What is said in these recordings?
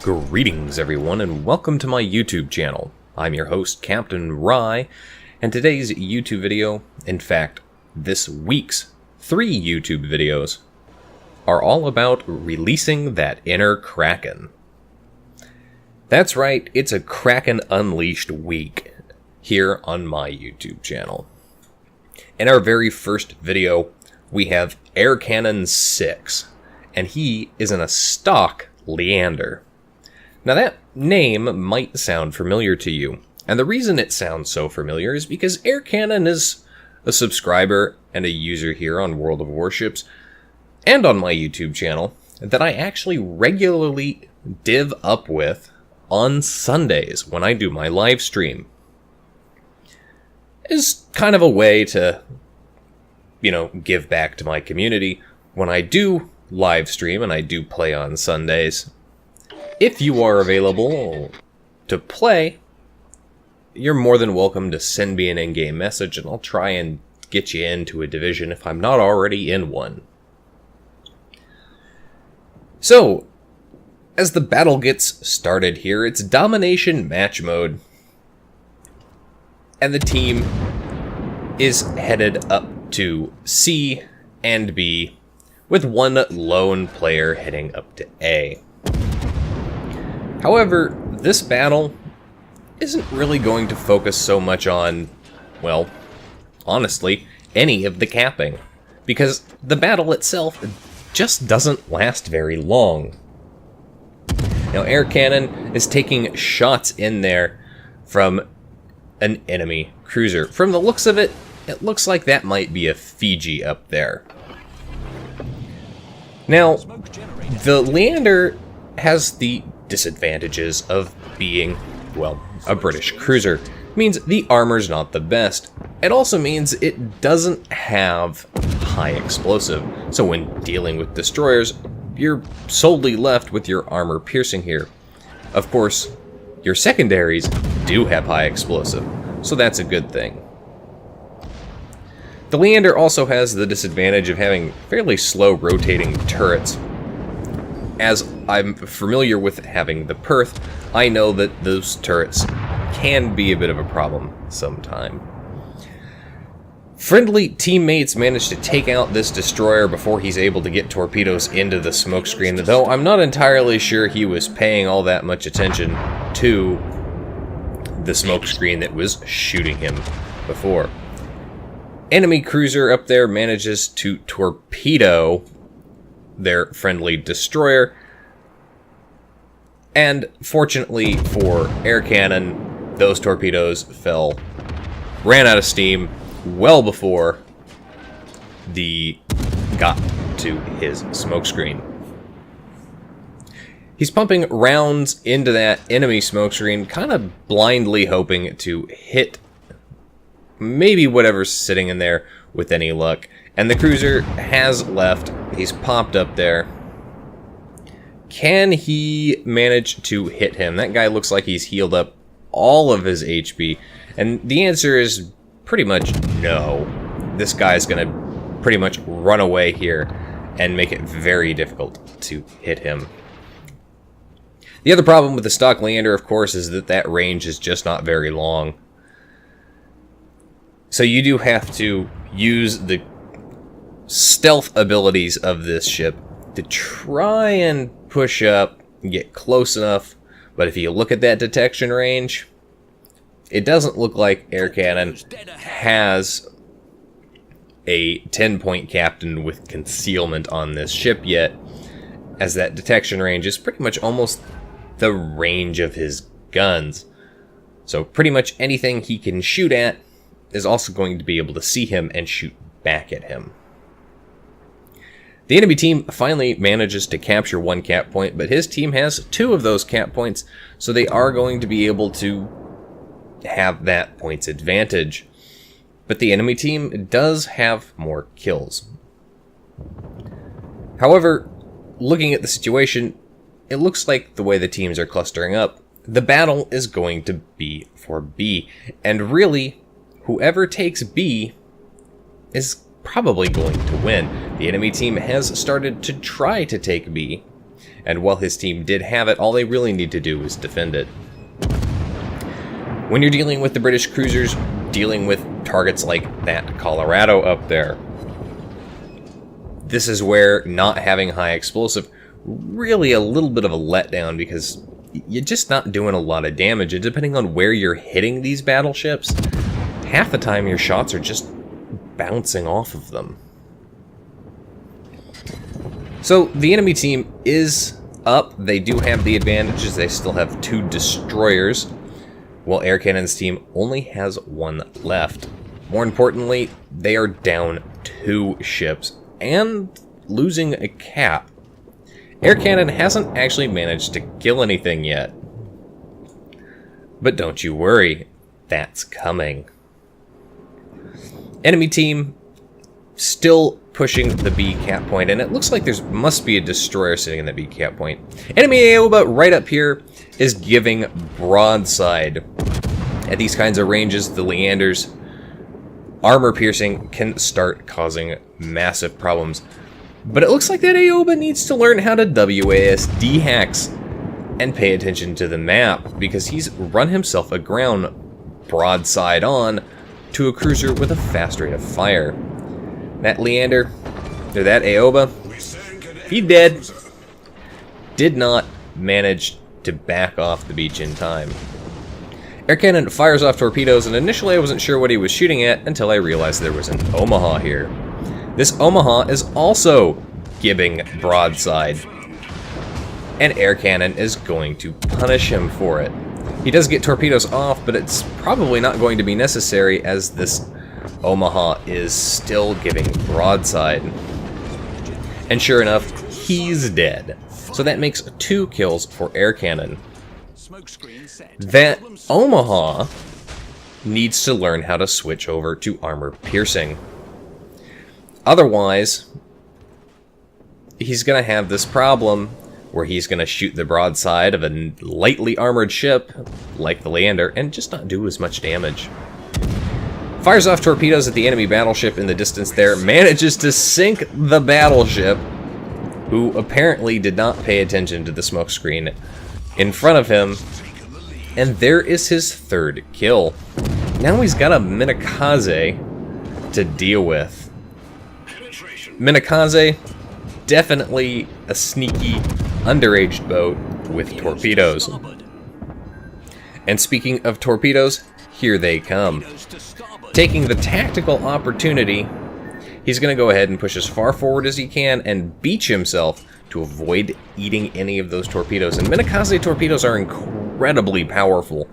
Greetings everyone and welcome to my YouTube channel. I'm your host Captain Rye, and today's YouTube video, in fact this week's 3 YouTube videos, are all about releasing that inner Kraken. That's right, it's a Kraken Unleashed week here on my YouTube channel. In our very first video, we have Air Cannon 6, and he is in a stock Leander. Now that name might sound familiar to you, and the reason it sounds so familiar is because Air Cannon is a subscriber and a user here on World of Warships and on my YouTube channel that I actually regularly div up with on Sundays when I do my live stream. It's kind of a way to, give back to my community when I do live stream and I do play on Sundays. If you are available to play, you're more than welcome to send me an in-game message and I'll try and get you into a division if I'm not already in one. So, as the battle gets started here, it's domination match mode. And the team is headed up to C and B, with one lone player heading up to A. However, this battle isn't really going to focus so much on, well, honestly, any of the capping, because the battle itself just doesn't last very long. Now, Air Cannon is taking shots in there from an enemy cruiser. From the looks of it, it looks like that might be a Fiji up there. Now, the Leander has the disadvantages of being, well, a British cruiser. It means the armor's not the best. It also means it doesn't have high explosive. So when dealing with destroyers, you're solely left with your armor piercing here. Of course, your secondaries do have high explosive, so that's a good thing. The Leander also has the disadvantage of having fairly slow rotating turrets. As I'm familiar with having the Perth, I know that those turrets can be a bit of a problem sometime. Friendly teammates managed to take out this destroyer before he's able to get torpedoes into the smokescreen, though I'm not entirely sure he was paying all that much attention to the smokescreen that was shooting him before. Enemy cruiser up there manages to torpedo their friendly destroyer, and fortunately for Air Cannon, those torpedoes ran out of steam well before they got to his smokescreen. He's pumping rounds into that enemy smokescreen, kind of blindly hoping to hit maybe whatever's sitting in there with any luck. And the cruiser has left. He's popped up there. Can he manage to hit him? That guy looks like he's healed up all of his HP. And the answer is pretty much no. This guy's going to pretty much run away here and make it very difficult to hit him. The other problem with the stock Leander, of course, is that range is just not very long. So you do have to use the stealth abilities of this ship to try and push up and get close enough. But if you look at that detection range, it doesn't look like Air Cannon has a 10-point captain with concealment on this ship yet, as that detection range is pretty much almost the range of his guns. So pretty much anything he can shoot at is also going to be able to see him and shoot back at him. The enemy team finally manages to capture 1 cap point, but his team has 2 of those cap points, so they are going to be able to have that points advantage. But the enemy team does have more kills. However, looking at the situation, it looks like the way the teams are clustering up, the battle is going to be for B, and really, whoever takes B is probably going to win. The enemy team has started to try to take B, And while his team did have it, all they really need to do is defend it. When you're dealing with the British cruisers, dealing with targets like that Colorado up there, this is where not having high explosive really a little bit of a letdown, because you're just not doing a lot of damage, and depending on where you're hitting these battleships, half the time your shots are just bouncing off of them. So the enemy team is up. They do have the advantage as they still have 2 destroyers, while Air Cannon's team only has 1 left. More importantly, they are down 2 ships and losing a cap. Air Cannon hasn't actually managed to kill anything yet. But don't you worry, that's coming. Enemy team still pushing the B cap point, and it looks like there must be a destroyer sitting in the B cap point. Enemy AOBA right up here is giving broadside. At these kinds of ranges, the Leander's armor piercing can start causing massive problems. But it looks like that AOBA needs to learn how to WASD hacks and pay attention to the map, because he's run himself aground broadside on to a cruiser with a fast rate of fire. That Leander, or that AOBA, he dead. Did not manage to back off the beach in time. Air Cannon fires off torpedoes, and initially I wasn't sure what he was shooting at until I realized there was an Omaha here. This Omaha is also giving broadside, and Air Cannon is going to punish him for it. He does get torpedoes off, but it's probably not going to be necessary, as this Omaha is still giving broadside. And sure enough, he's dead. So that makes 2 kills for Air Cannon. That Omaha needs to learn how to switch over to armor piercing. Otherwise, he's going to have this problem where he's going to shoot the broadside of a lightly armored ship, like the Leander, and just not do as much damage. Fires off torpedoes at the enemy battleship in the distance there, manages to sink the battleship, who apparently did not pay attention to the smoke screen in front of him, and there is his 3rd kill. Now he's got a Minakaze to deal with. Minakaze, definitely a sneaky, underaged boat with torpedoes. And speaking of torpedoes, here they come. Taking the tactical opportunity, he's going to go ahead and push as far forward as he can and beach himself to avoid eating any of those torpedoes. And Minakaze torpedoes are incredibly powerful.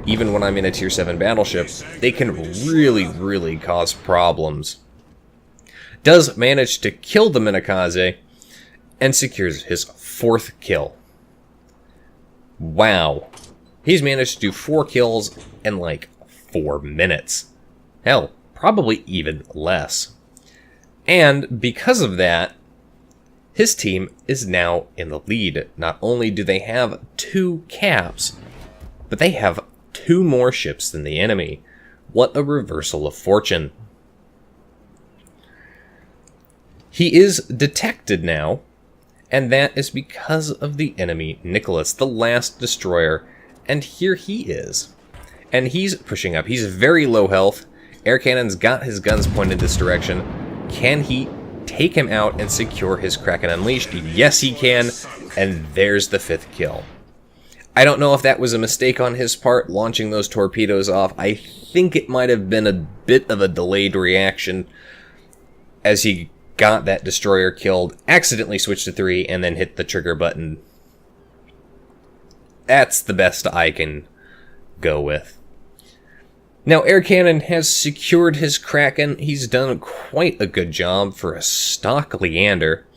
Even when I'm in a Tier 7 battleship, they can really, really cause problems. Does manage to kill the Minakaze and secures his 4th kill. Wow. He's managed to do 4 kills in like 4 minutes. Hell, probably even less. And because of that, his team is now in the lead. Not only do they have 2 caps, but they have 2 more ships than the enemy. What a reversal of fortune. He is detected now, and that is because of the enemy Nicholas, the last destroyer, and here he is. And he's pushing up. He's very low health. Air Cannon's got his guns pointed this direction. Can he take him out and secure his Kraken Unleashed? Yes, he can, and there's the 5th kill. I don't know if that was a mistake on his part, launching those torpedoes off. I think it might have been a bit of a delayed reaction as he got that destroyer killed, accidentally switched to 3, and then hit the trigger button. That's the best I can go with. Now, Air Cannon has secured his Kraken. He's done quite a good job for a stock Leander,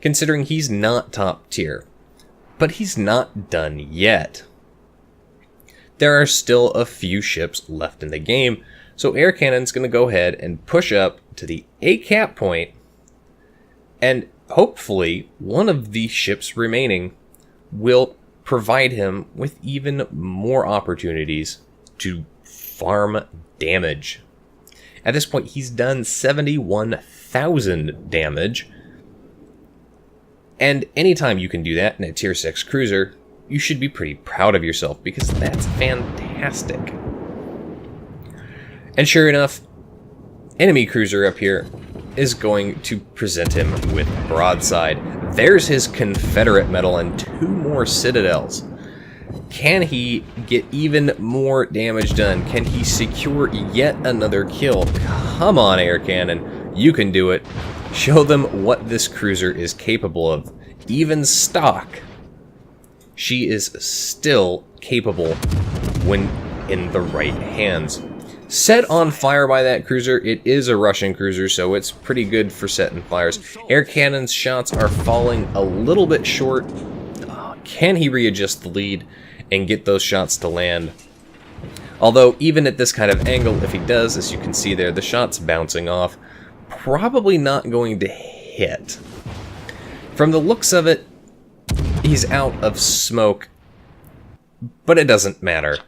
considering he's not top tier. But he's not done yet. There are still a few ships left in the game, so Air Cannon's going to go ahead and push up to the A cap point, and hopefully one of the ships remaining will provide him with even more opportunities to farm damage. At this point, he's done 71,000 damage. And anytime you can do that in a tier 6 cruiser, you should be pretty proud of yourself, because that's fantastic. And sure enough, enemy cruiser up here is going to present him with broadside. There's his Confederate medal and 2 more citadels. Can he get even more damage done? Can he secure yet another kill? Come on, air cannon, you can do it. Show them what this cruiser is capable of. Even stock, she is still capable when in the right hands. Set on fire by that cruiser. It is a Russian cruiser, so it's pretty good for setting fires. Air cannon's shots are falling a little bit short. Can he readjust the lead and get those shots to land? Although, even at this kind of angle, if he does, as you can see there, the shot's bouncing off. Probably not going to hit. From the looks of it, he's out of smoke, but it doesn't matter.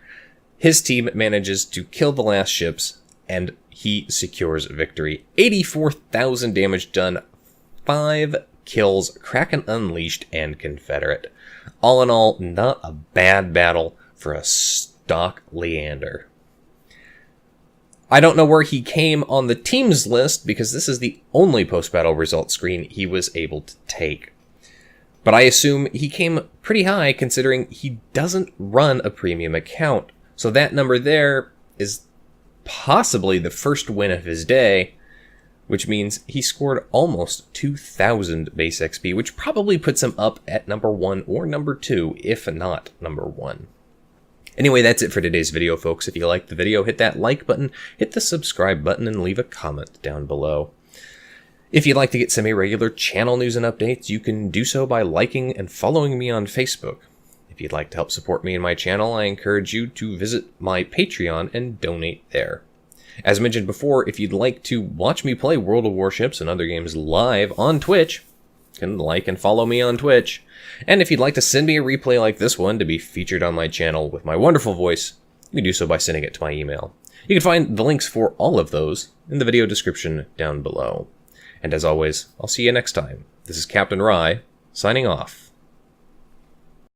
His team manages to kill the last ships, and he secures victory. 84,000 damage done, 5 kills, Kraken Unleashed, and Confederate. All in all, not a bad battle for a stock Leander. I don't know where he came on the team's list, because this is the only post-battle result screen he was able to take. But I assume he came pretty high, considering he doesn't run a premium account. So that number there is possibly the first win of his day, which means he scored almost 2,000 base XP, which probably puts him up at number 1 or number 2, if not number 1. Anyway, that's it for today's video, folks. If you liked the video, hit that like button, hit the subscribe button, and leave a comment down below. If you'd like to get some irregular channel news and updates, you can do so by liking and following me on Facebook. If you'd like to help support me and my channel, I encourage you to visit my Patreon and donate there. As mentioned before, if you'd like to watch me play World of Warships and other games live on Twitch, you can like and follow me on Twitch. And if you'd like to send me a replay like this one to be featured on my channel with my wonderful voice, you can do so by sending it to my email. You can find the links for all of those in the video description down below. And as always, I'll see you next time. This is Captain Rye, signing off.